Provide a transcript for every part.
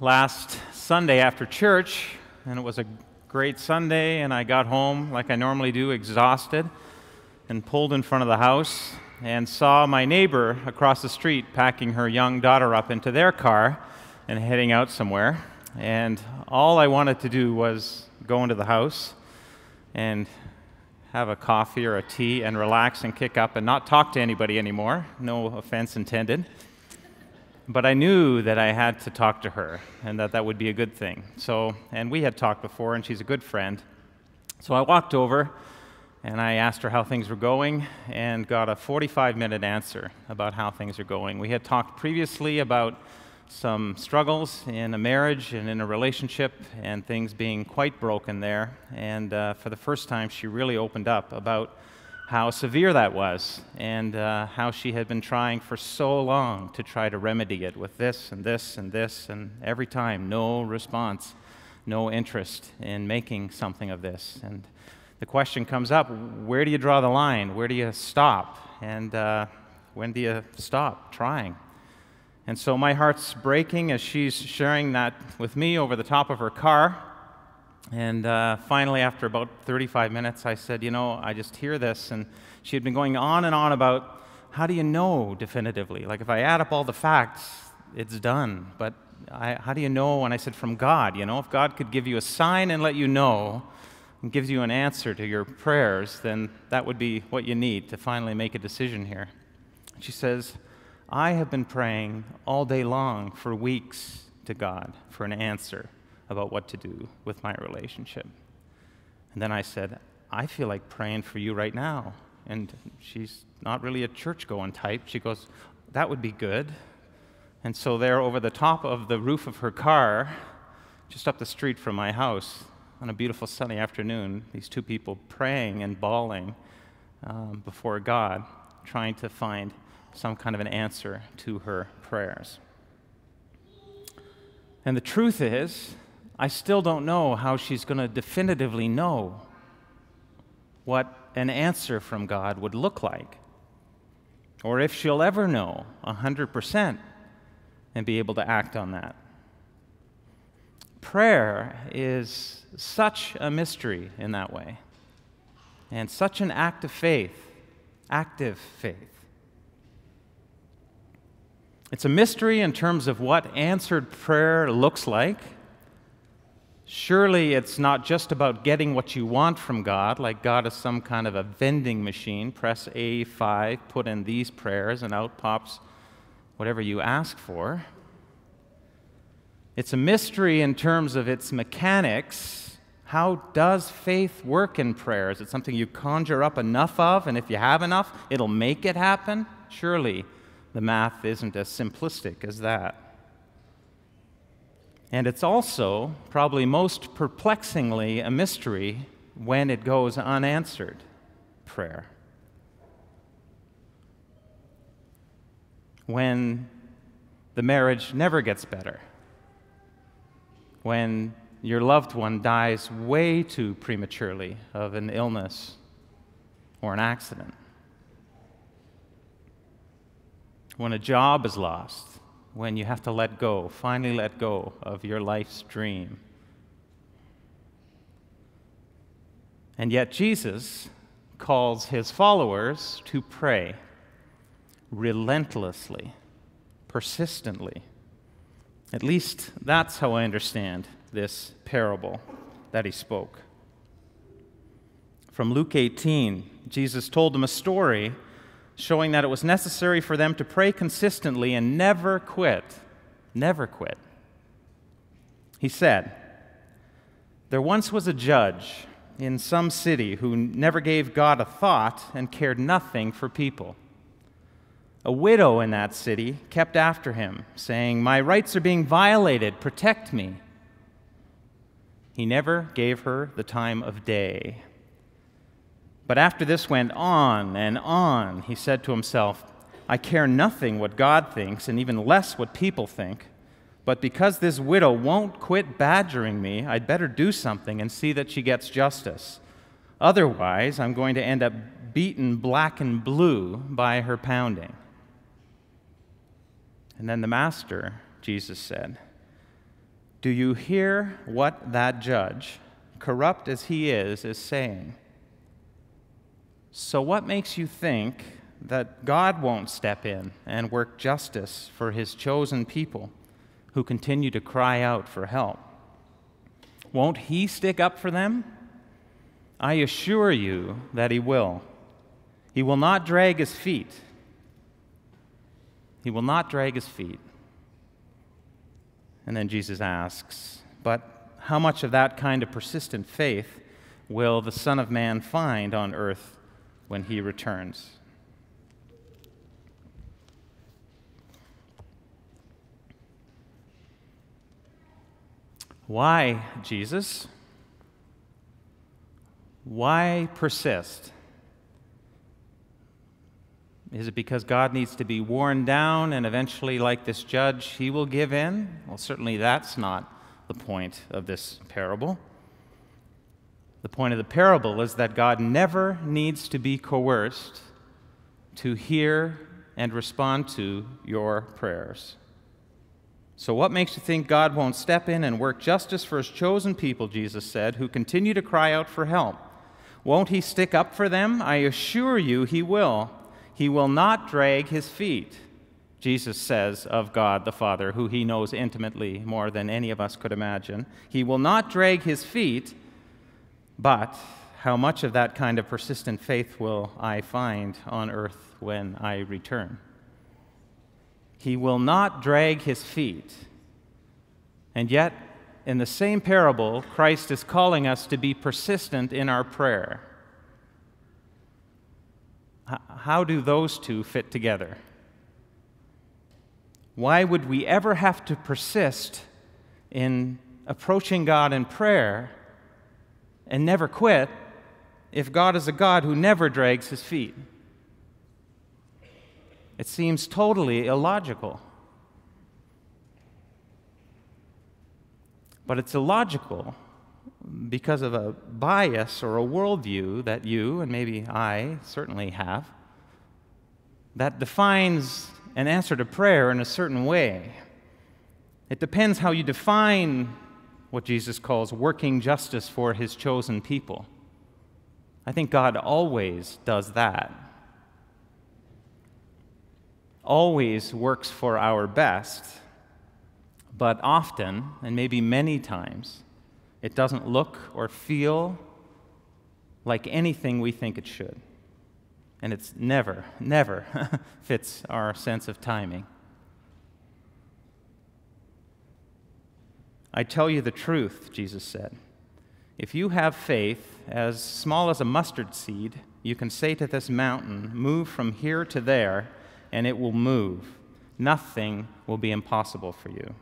last Sunday after church, and it was a great Sunday, and I got home like I normally do, exhausted, and pulled in front of the house and saw my neighbor across the street packing her young daughter up into their car and heading out somewhere. And all I wanted to do was go into the house and have a coffee or a tea and relax and kick up and not talk to anybody anymore. No offense intended. But I knew that I had to talk to her and that that would be a good thing. And we had talked before, and she's a good friend. So I walked over and I asked her how things were going and got a 45-minute answer about how things are going. We had talked previously about some struggles in a marriage and in a relationship and things being quite broken there. And for the first time, she really opened up about how severe that was and how she had been trying for so long to try to remedy it with this and this and this, and every time, no response, no interest in making something of this. And the question comes up, where do you draw the line? Where do you stop? And when do you stop trying? And so my heart's breaking as she's sharing that with me over the top of her car. And finally, after about 35 minutes, I said, I just hear this. And she had been going on and on about, how do you know definitively? Like, if I add up all the facts, it's done. But how do you know? And I said, from God. If God could give you a sign and let you know, and gives you an answer to your prayers, then that would be what you need to finally make a decision here. She says, I have been praying all day long for weeks to God for an answer about what to do with my relationship. And then I said, I feel like praying for you right now. And she's not really a church-going type. She goes, that would be good. And so there over the top of the roof of her car, just up the street from my house, on a beautiful sunny afternoon, these two people praying and bawling before God, trying to find some kind of an answer to her prayers. And the truth is, I still don't know how she's going to definitively know what an answer from God would look like, or if she'll ever know 100% and be able to act on that. Prayer is such a mystery in that way, and such an act of faith, active faith. It's a mystery in terms of what answered prayer looks like. Surely it's not just about getting what you want from God, like God is some kind of a vending machine. Press A5, put in these prayers, and out pops whatever you ask for. It's a mystery in terms of its mechanics. How does faith work in prayer? Is it something you conjure up enough of, and if you have enough, it'll make it happen? Surely the math isn't as simplistic as that. And it's also, probably most perplexingly, a mystery when it goes unanswered prayer. When the marriage never gets better. When your loved one dies way too prematurely of an illness or an accident. When a job is lost. When you have to let go, finally let go of your life's dream. And yet Jesus calls his followers to pray relentlessly, persistently. At least that's how I understand this parable that he spoke. From Luke 18, Jesus told them a story showing that it was necessary for them to pray consistently and never quit. Never quit. He said, there once was a judge in some city who never gave God a thought and cared nothing for people. A widow in that city kept after him, saying, my rights are being violated, protect me. He never gave her the time of day. But after this went on and on, he said to himself, I care nothing what God thinks, and even less what people think. But because this widow won't quit badgering me, I'd better do something and see that she gets justice. Otherwise, I'm going to end up beaten black and blue by her pounding. And then the master, Jesus said, Do you hear what that judge, corrupt as he is saying? So what makes you think that God won't step in and work justice for his chosen people who continue to cry out for help? Won't he stick up for them? I assure you that he will. He will not drag his feet. He will not drag his feet. And then Jesus asks, but how much of that kind of persistent faith will the Son of Man find on earth when he returns? Why, Jesus? Why persist? Is it because God needs to be worn down and eventually, like this judge, he will give in? Well, certainly that's not the point of this parable. The point of the parable is that God never needs to be coerced to hear and respond to your prayers. So what makes you think God won't step in and work justice for his chosen people, Jesus said, who continue to cry out for help? Won't he stick up for them? I assure you he will. He will not drag his feet, Jesus says of God the Father, who he knows intimately more than any of us could imagine. He will not drag his feet, but how much of that kind of persistent faith will I find on earth when I return? He will not drag his feet. And yet, in the same parable, Christ is calling us to be persistent in our prayer. How do those two fit together? Why would we ever have to persist in approaching God in prayer and never quit if God is a God who never drags his feet? It seems totally illogical. But it's illogical because of a bias or a worldview that you, and maybe I, certainly have, that defines an answer to prayer in a certain way. It depends how you define what Jesus calls working justice for his chosen people. I think God always does that. Always works for our best, but often, and maybe many times, it doesn't look or feel like anything we think it should. And it's never fits our sense of timing. I tell you the truth, Jesus said. If you have faith as small as a mustard seed, you can say to this mountain, move from here to there, and it will move. Nothing will be impossible for you.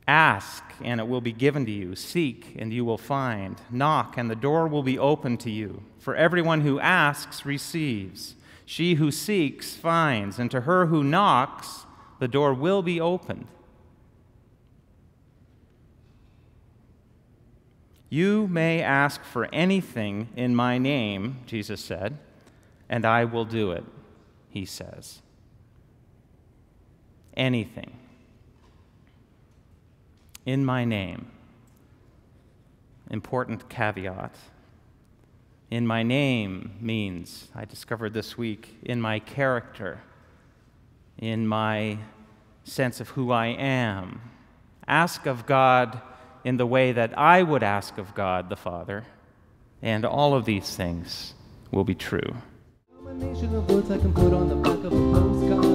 Ask, and it will be given to you. Seek, and you will find. Knock, and the door will be opened to you. For everyone who asks receives. She who seeks finds, and to her who knocks, the door will be opened. You may ask for anything in my name, Jesus said, and I will do it, he says. Anything. In my name. Important caveat. In my name means, I discovered this week, in my character, in my sense of who I am. Ask of God in the way that I would ask of God the Father, and all of these things will be true. A nation of words I can put on the back of a postcard.